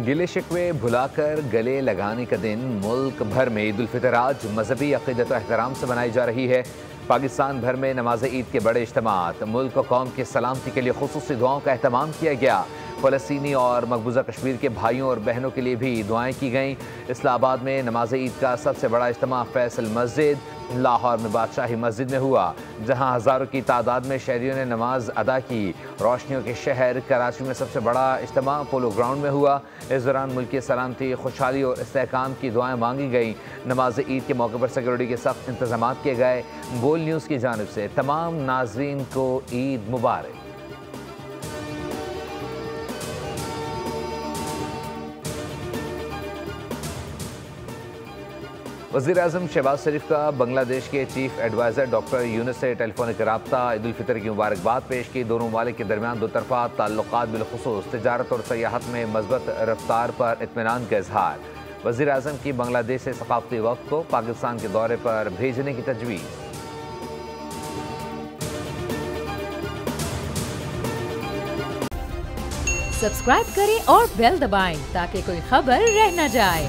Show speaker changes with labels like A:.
A: गिले शिकवे भुलाकर गले लगाने का दिन मुल्क भर में ईद उल फितर आज मजहबी अक़ीदत व एहतराम से मनाई जा रही है। पाकिस्तान भर में नमाज ईद के बड़े इज्तिमात, मुल्क और कौम की सलामती के लिए खुसूसी दुआओं का एहतमाम किया गया। फ़लस्तीनी और मकबूजा कश्मीर के भाइयों और बहनों के लिए भी दुआएं की गईं। इस्लामाबाद में नमाज ईद का सबसे बड़ा इज्तिमा फैसल मस्जिद, लाहौर में बादशाही मस्जिद में हुआ, जहां हज़ारों की तादाद में शहरियों ने नमाज अदा की। रोशनियों के शहर कराची में सबसे बड़ा इज्तिमा पोलो ग्राउंड में हुआ। इस दौरान मुल्क की सलामती, खुशहाली और इस्तेहकाम की दुआएं मांगी गईं। नमाज ईद के मौके पर सिक्योरिटी के सख्त इंतजाम किए गए। बोल न्यूज़ की जानिब से तमाम नाजरीन को ईद मुबारक। वज़ीर-ए-आज़म शहबाज शरीफ का बांग्लादेश के चीफ एडवाइज़र डॉक्टर यूनुस से टेलीफोनिक रब्ता, ईद उल फितर की मुबारकबाद पेश की। दोनों ममालिक के दरमियान दो तरफ़ा ताल्लुकात बिलखुसूस तिजारत और सयाहत में मज़बूत रफ्तार पर इत्मीनान का इजहार। वज़ीर-ए-आज़म की बांग्लादेश से सक़ाफ़ती वफ़द को पाकिस्तान के दौरे पर भेजने की तजवीज़।
B: सब्सक्राइब करें और बेल दबाएं ताकि कोई खबर रह न जाए।